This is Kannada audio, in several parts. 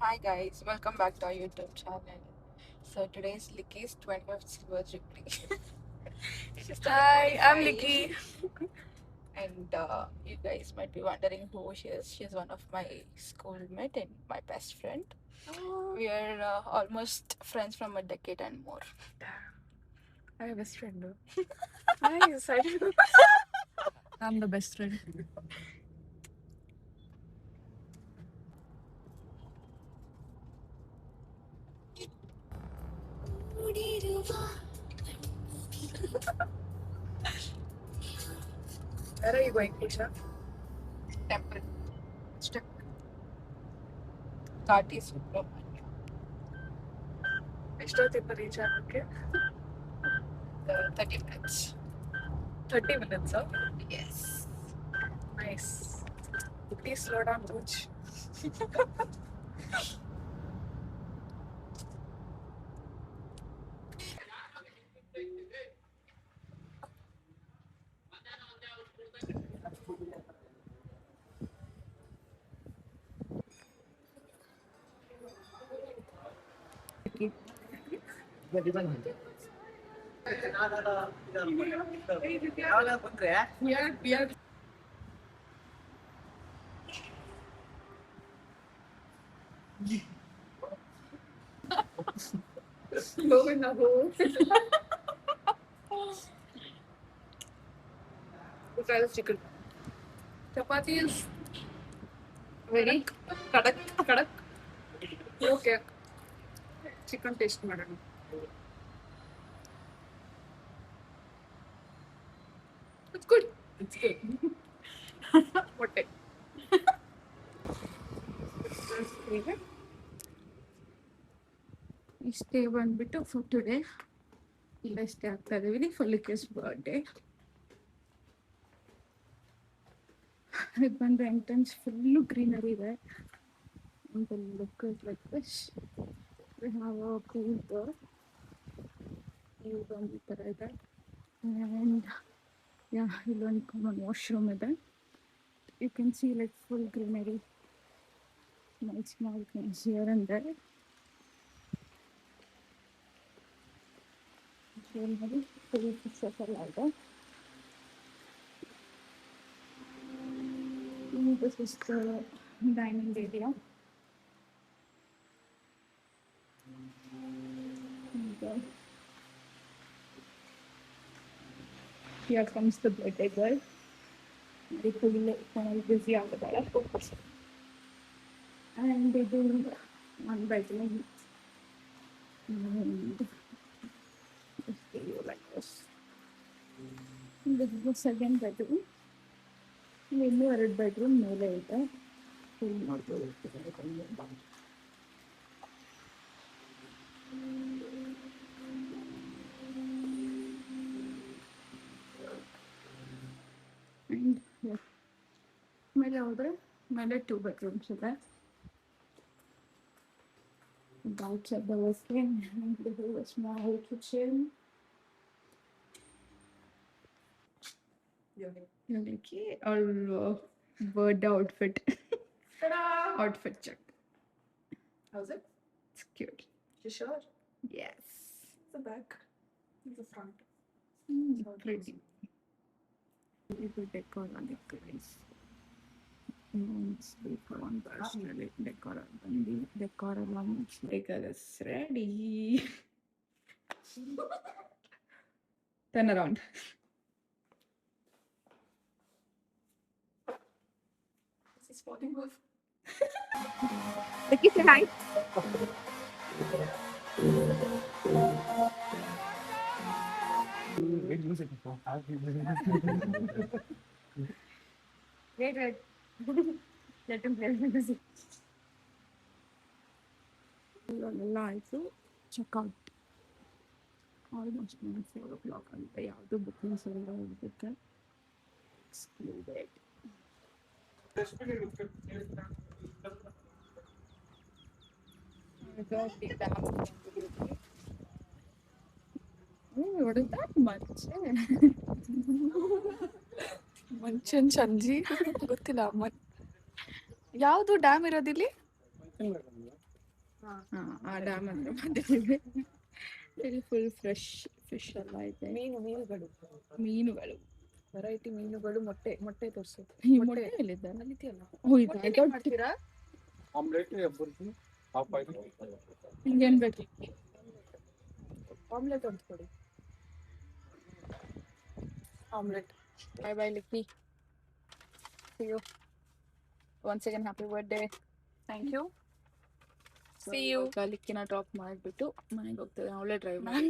Hi guys, welcome back to our YouTube channel. So today's Licky's 25th birthday. She's turning Hi, I'm 25, Nikki. and you guys might be wondering who she is. She's one of my schoolmate and my best friend. We are almost friends from a decade and more. I have a best friend. Nice. I'm the best friend. Where are you going, Kisha? Temple. Stuck. Kati Subramania. ಎಷ್ಟೊತ್ತಿಂದ ರೀಚ್ ಆಗಕ್ಕೆ 30 minutes. 30 minutes. Yes. Nice. Please slow down, coach. We are low in the hole. We'll try the chicken. Chapati is very kadak. Okay. Chicken taste ಮಾಡೋಣ. It's good. It's good. ಮೊಟ್ಟೆ. ಇಷ್ಟೇ ಬಂದ್ಬಿಟ್ಟು ಫಾರ್ ಟುಡೇ ಇಲ್ಲ ಇಷ್ಟೇ ಆಗ್ತಾ ಇದೀವಿ ಫಾರ್ ಲಿಕ್ಕೀಸ್ ಬರ್ಡೇ. ಇದು ಬಂದು ಎಂಟ್ರೆನ್ಸ್ ಫುಲ್ಲು ಗ್ರೀನರಿ ಇದೆ. And the look is like this. We have a pool there. You don't need the right. And yeah, ಇಲ್ಲೊಂದು common washroom ಇದೆ. You can see like full greenery. Small things here and there. Greenery, full pictures all out there. This is the dining area. And, here comes the birthday girl. Very full, busy out there. And they do one bedroom. And just give you like this. And this is the second bedroom. ಇನ್ನೂ 2 ಬೆಡ್ರೂಮ್ ಮೇಲೆ ಇದೆ. ಫುಲ್ ನೋಡ್ಬೋದು. And ಮೇಲೆ ಹೋದ್ರೆ ಮೇಲೆ 2 bedrooms ಇದೆ. Outside the western, and this is a small kitchen. Nikki, our bird outfit. Outfit check. How's it? It's cute. You sure? Yes. It's the back. It's the front. Pretty. Beautiful decor on the place. Speaker on personally decor on the decor along speaker is ready. Turn around. This is falling off. Nikki, say hi. Wait. Let him play the music. ಆಯಿತು ಚೆಕ್ಔಟ್ ಆಲ್ಮೋಸ್ಟ್ 4 o'clock ಅಂತ ಯಾವುದು ಬುಕ್ಕಿಂಗ್ಸ್ ಎಲ್ಲ ಇರುತ್ತೆ. Excluded. What is that much? ಮಂಚನ್ ಚಂಜಿ ಗೊತ್ತಿಲ್ಲ. ಯಾವುದು ಡ್ಯಾಮ್ ಇರೋದಿಲ್ಲಿ? ಆ ಡ್ಯಾಮ್ ಹತ್ರ ಬಂದಿದ್ದೀವಿ. ಇಲ್ಲಿ ಫುಲ್ ಫ್ರೆಶ್ ಫಿಶ್ ಎಲ್ಲ ಇದೆ. ಮೀನುಗಳು ವೆರೈಟಿ ಮೀನುಗಳು, ಮೊಟ್ಟೆ ತೋರಿಸು. ಈ ಮೊಟ್ಟೆ ಎಲ್ಲಿದೆ? ಅಲ್ಲಿದೆಯಲ್ಲ. ಓ ಇದು ಮಾಡ್ತೀರಾ? ಹಿಂಗೇನ್ ಬೇಕು? ಆಮ್ಲೆಟ್ ಒಂದು ಕೊಡಿ. Omelette. Bye bye, Licky. See you. Once again, happy birthday. Thank you. See you. ಲಿಕ್ಕಿನ ಡ್ರಾಪ್ ಮಾಡಿಬಿಟ್ಟು ಮನೆಗೆ ಹೋಗ್ತೇವೆ. ಅವಳೇ ಡ್ರೈವ್ ಮಾಡಿ.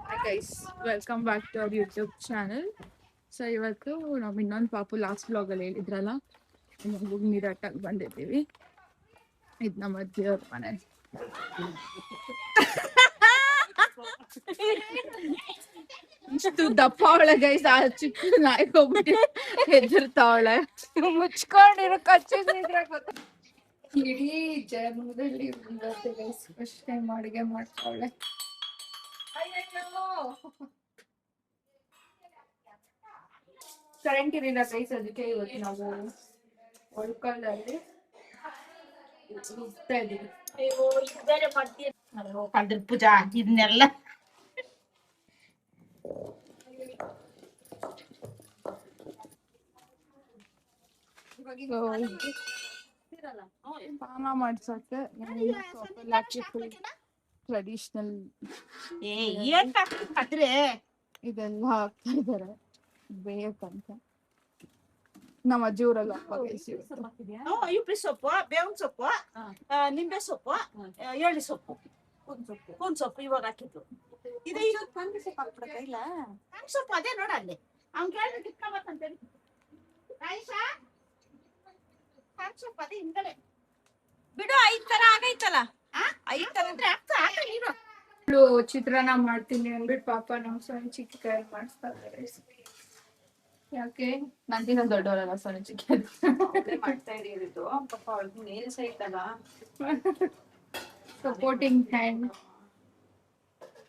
Hi guys, welcome back to our YouTube channel. So ಇವತ್ತು ನಾವು ಇನ್ನೊಂದು ಪಾಪು ಲಾಸ್ಟ್ ವ್ಲಾಗಲ್ಲಿ ಹೇಳಿದ್ರಲ್ಲ, ಇನ್ನೊಂದು ನೀರಾಟಾಗಿ ಬಂದಿದ್ದೀವಿ. ಇದು ನಮ್ಮ ಅಜ್ಜಿಯವ್ರ ಮನೆ. ಇಷ್ಟು ದಪ್ಪ ಅವಳೆ ಗೈಸ್, ಆ ಚಿಕ್ಕ ನಾಯಿ ಹೋಗ್ಬಿಟ್ಟು ಹೆದರ್ತಾವಳೆ. ಮುಚ್ಕೊಂಡಿರೋ ಕಚ್ಚಿದ್ರೆ ಇಡೀ ಜನ್ಮದಲ್ಲಿ ಗೈಸ್ ಫಸ್ಟ್ ಟೈಮ್ ಅಡುಗೆ ಮಾಡ್ತಾವಳೆ. ಕರೆಂಟ್ ಇರಲಿಲ್ಲ ಗೈಸ್, ಅದಕ್ಕೆ ಇವತ್ತು ನಾವು ಒಳ್ಕಲ್ಲಲ್ಲಿ ಹೋಗ್ತಾ ಇದ್ದೀವಿ. ಕಲ್ದ್ರ ಪೂಜಾ ಇದನ್ನೆಲ್ಲ ಸ್ನಾನ ಮಾಡ್ಸಕ್ಕೆ ಟ್ರೆಡಿಷನಲ್ ಏನ್ ಹಾಕ್ತಿದ್ರೆ ಇದೆಲ್ಲ ಹಾಕ್ತಾ ಇದಾರೆ ಬೇಕಂತ. ನಮ್ಮ ಅಜ್ಜಿ ಊರಲ್ಲಿ ಹಬ್ಬ ಗೈಸ್ ಇವತ್ತು. ಇಪ್ರಿ ಸೊಪ್ಪು, ಬೇವಿನ ಸೊಪ್ಪು, ನಿಂಬೆ ಸೊಪ್ಪು, ಎಳ್ಳಿ ಸೊಪ್ಪು, ಕೂನ್ ಸೊಪ್ಪು ಇವಾಗ ಹಾಕಿದ್ದು. ಇದು ಸೊಪ್ಪು ಅದೇ ನೋಡ ಅಲ್ಲಿ ಅವ್ನ್ ಕೇಳಿ ಕಿತ್ಕೊಂಬತ್ತಂತೇಳಿ ಸೊಪ್ಪು ಅದೇ ಹಿಂದಲೆ ಬಿಡು. 5 ತರ ಆಗೈತಲ್ಲ, 5 ತರ ಅಂದ್ರೆ ಹಾಕ ನೀನು. ಚಿತ್ರಾನ್ನ ಮಾಡ್ತೀನಿ ಅಂದ್ಬಿಟ್ಟು ಪಾಪ ನಮ್ ಸಣ್ಣ ಚಿಕ್ಕ ಕೈಯಲ್ಲಿ ಮಾಡಿಸ್ತಾ ಇದ್ದಾರೆ. ಯಾಕೆ ನಂದಿನ ದೊಡ್ಡವರಲ್ಲ ಸಣ್ಣ ಚಿಕ್ಕ ಮಾಡ್ತಾ ಇರೋದು ಪಾಪ ಅವ್ಳಿಗೆ ನೇಲ್ಸ್ ಐತಲ್ಲ. Supporting hand.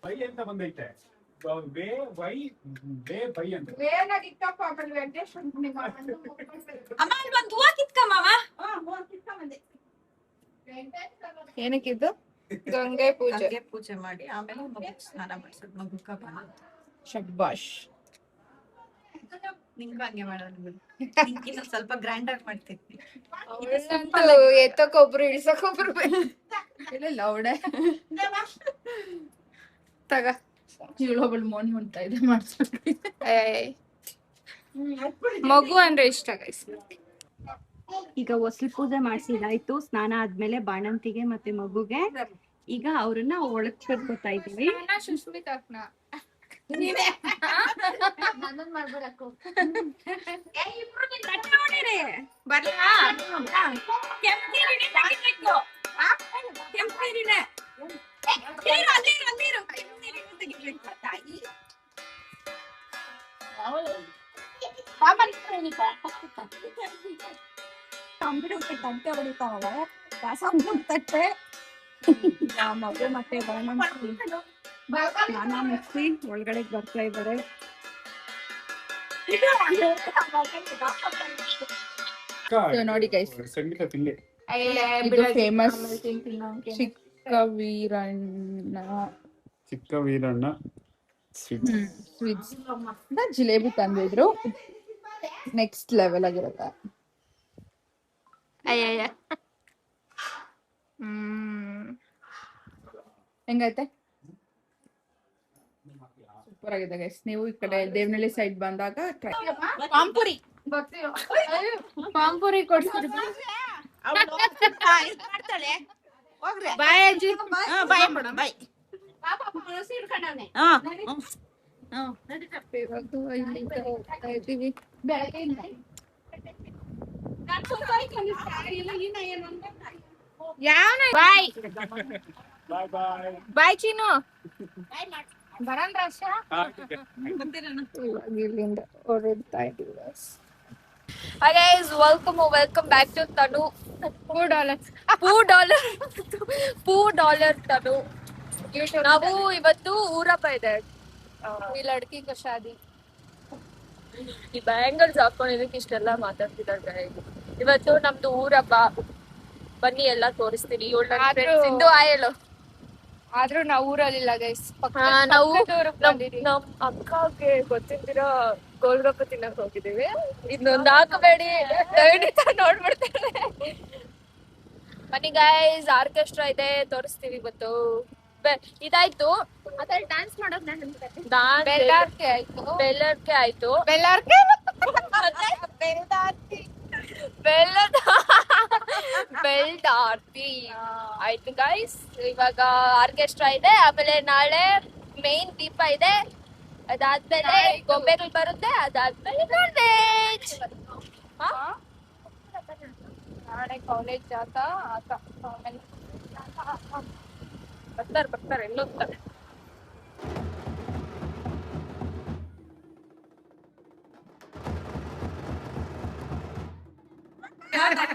ಬೈ ಅಂತ ಬಂದೈತೆ. ಬೇ ಬೈ ಬೇ ಬೈ ಅಂತ. ಅಮ್ಮ ಅಲ್ಲಿ ಒಂದು ಹೂವ ಕಿತ್ಕಮ್ಮವ. ಕಿತ್ಕೊಂಬಂದೆ. ಏನಕ್ಕಿದ್ದು? ಗಂಗೆ ಪೂಜೆ ಮಾಡಿ ಆಮೇಲೆ ಮಗುಗ್ ಸ್ನಾನ ಮಾಡ್ಸೋದು. ಮಗುಕ್ಕ ಶಬ್ಬಾಷ್. ನಿಂಗೂ ಹಂಗೆ ಮಾಡೋದು. ಇನ್ನೊಂದ್ ಸ್ವಲ್ಪ ಗ್ರ್ಯಾಂಡ್ ಆಗಿ ಮಾಡ್ತಿದ್ವಿ. ಎತ್ತಕ್ಕೊಬ್ರು ಇಳ್ಸಕ್ಕೊಬ್ರು ಇಲ್ಲ ಅವಡೆ ತಗ ಇವಳೊಬ್ಬಳು ಮೋನ್ ಮುಂತಾ ಇದೆ ಮಾಡ್ಸ್ಬಿಟ್ಟು. ಮಗು ಅಂದ್ರೆ ಇಷ್ಟ ಗೈಸ್. ಈಗ ಹೊಸಲು ಪೂಜೆ ಮಾಡ್ಸಿದಾಯ್ತು. ಸ್ನಾನ ಆದ್ಮೇಲೆ ಬಾಣಂತಿಗೆ ಮತ್ತೆ ಮಗುಗೆ ಈಗ ಅವ್ರನ್ನ ಒಳಗ್ ಕರ್ಕೊತಾ ಇದೀವಿ. ಸುಸ್ಮಿತಾಕ್ನ ಮಾಡ್ಬಿಡಕು ತಂಟೆ ಹೊಡಿತಾವಲ್ಲ ತಟ್ಟೆ ಮಗು ಮತ್ತೆ ಬಾಣಂತಿ ಸ್ನಾನ ಮುಗಿಸಿ ಒಳಗಡೆ ಬರ್ತಾ ಇದ್ದಾರೆ. ನೋಡಿ ಗೈಸ್, ಸಂಗೀತ ತಿಂಡಿ. ಇದು ಫೇಮಸ್ ಚಿಕ್ಕ ವೀರಣ್ಣ ಸ್ವೀಟ್ಸ್. ಜಿಲೇಬಿ ತಂದಿದ್ರು, ನೆಕ್ಸ್ಟ್ ಲೆವೆಲ್ ಆಗಿರುತ್ತೆ. ಹೆಂಗೈತೆ? ಸೂಪರ್ ಆಗಿದೆ ಗೈಸ್. ನೀವು ಈ ಕಡೆ ದೇವನಹಳ್ಳಿ ಸೈಡ್ ಬಂದಾಗ ಪಾಂಪುರಿ ಕೊಡ್ತೀರಿ. ಬಾಯ್ ಅಜ್ಜಿ. ಬಾಯ್ ಬಾಯ್ ಚೀನು ಬರನ್ ರಾಶ ಇಲ್ಲಿಂದ ಹೊರಡ್ತಾ ಇದೀವಿ. Hi guys, welcome back to Tanu. $2 Tanu. ನಾವು ಇವತ್ತು ಊರಪ್ಪ ಇದೆ. ಈ ಲಡ್ಕಿ ಕಶಾದಿ. ಈ ಬ್ಯಾಂಗಲ್ಸ್ ಹಾಕೊಂಡಿದ್ದಕ್ಕೆ ಇಷ್ಟೆಲ್ಲ ಮಾತಾಡ್ತಿದ್ದಾರೆ. ಇವತ್ತು ನಮ್ದು ಊರಬ್ಬ, ಬನ್ನಿ ಎಲ್ಲ ತೋರಿಸ್ತೀನಿ. ಸಿಂಧು ಆಯಲು ಆದ್ರೂ ನಾವು ಊರಲ್ಲಿಲ್ಲ ಗೈಸ್. ನಾವು ನಮ್ ಅಕ್ಕಗೆ ಗೊತ್ತಿದ್ದೀರಾ ಗೋಲ್ಗಪ್ಪ ತಿನ್ನಕ್ ಹೋಗಿದ್ದೀವಿ. ಇನ್ನೊಂದು ಹಾಕಬೇಡಿ, ದಯವಿಟ್ಟು ನೋಡ್ಬಿಡ್ತಾರೆ. ಬನ್ನಿ ಗೈಸ್, ಆರ್ಕೆಸ್ಟ್ರಾ ಇದೆ, ತೋರಿಸ್ತೀವಿ ಇವತ್ತು. ಇದಾಯ್ತು, ಅದ್ರಲ್ಲಿ ಡ್ಯಾನ್ಸ್ ಮಾಡೋದು ಬೆಳ್ಳಾರ್ಕೆ ಆಯ್ತು. ಬೆಲ್ಲರ್ಕೆ ಆಯ್ತು, ಬೆಳ್ಳಾರ್ಕೆ ಬೆಲ್ದಾರ್ತಿ ಆಯ್ತು ಗೈಸ್. ಇವಾಗ ಆರ್ಕೆಸ್ಟ್ರಾ ಇದೆ, ಆಮೇಲೆ ನಾಳೆ ಮೇನ್ ದೀಪ ಇದೆ, ಅದಾದ್ಮೇಲೆ ಗೊಂಬೆಗಳು ಬರುತ್ತೆ, ಅದಾದ್ಮೇಲೆ ನಾನ್ ವೆಜ್. ನಾಳೆ ಕಾಲೇಜ್ ಬರ್ತಾರೆ ಎಲ್ಲ ಹೋಗ್ತಾರೆ.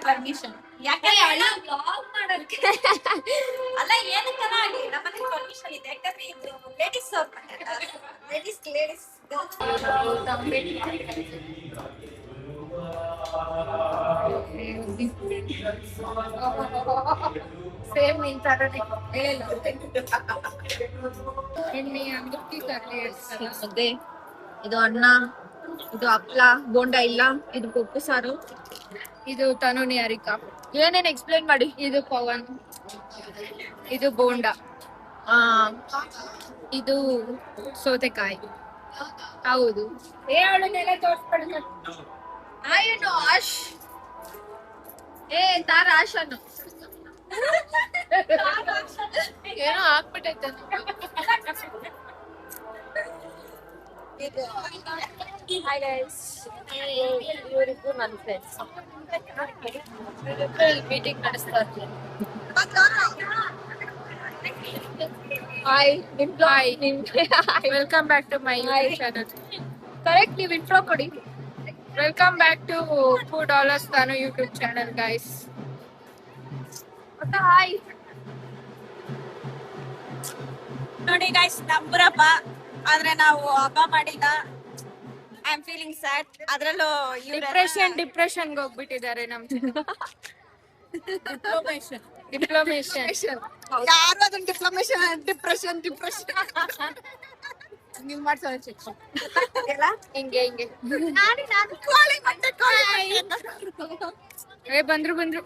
ಪರ್ಮಿಷನ್ ಯಾಕೆ ಅಲ್ಲ ಏನಕ್ಕನ ಆಗಿ ನಮ್ಮನೆ ಪರ್ಮಿಷನ್ ಇದೆ. ಯಾಕಂದ್ರೆ ಇದು ಲೇಡೀಸ್ ಲೇಡೀಸ್ ಸೇಮ್ ನಿಂತಾರೆ. ಮುದ್ದೆ, ಇದು ಅನ್ನ, ಇದು ಹಪ್ಳ, ಬೋಂಡ ಇಲ್ಲ, ಇದು ಪಪ್ಪು ಸಾರು. ಇದು ತನು ನಿಹಾರಿಕಾ. ಏನೇನ್ ಎಕ್ಸ್ಪ್ಲೈನ್ ಮಾಡಿ. ಇದು ಪವನ್. ಇದು ಬೋಂಡ. ಇದು ಸೌತೆಕಾಯಿ. ಹೌದು. ಅವಳನ್ನೆಲ್ಲ ತೋರಿಸ್ಕೊಡ್ತಾರೆ. ಆಯನು ಆಶ್ ತಾರ ಆಶನು ಏನೋ ಆಗ್ಬಿಟ್ಟೈತೆ. ಇವರಿಗೂ ನನ್ನ ಫ್ರೆಂಡ್ಸ್ ಮೀಟಿಂಗ್ ನಡೆಸ್ತಾ ಇರ್ತೀನಿ. Welcome back to my channel. Correct, ನೀವು ಇಂಟ್ರೋ ಕೊಡಿ. ವೆಲ್ಕಮ್ ಬ್ಯಾಕ್ ಟು $4 ತಾನು ಯೂಟ್ಯೂಬ್ ಚಾನಲ್ ಗೈಸ್. ಮತ್ತೆ ಹಾಯ್ ನೋಡಿ ಗೈಸ್, ನಮ್ಮೂರಪ್ಪ ಆದ್ರೆ ನಾವು ಹಬ್ಬ ಮಾಡಿಲ್ಲ. I am feeling sad. ಅದ್ರಲ್ಲೂ ಡಿಪ್ರೆಷನ್ಗೆ ಹೋಗ್ಬಿಟ್ಟಿದ್ದಾರೆ ನಮ್ ಡಿಪ್ಲೊಮೇಷನ್. ಯಾರು ಅದನ್ನ ಡಿಪ್ರೆಷನ್ ನೀವು ಮಾಡ್ಸೋಣ ಹಿಂಗೆ ಬಂದ್ರು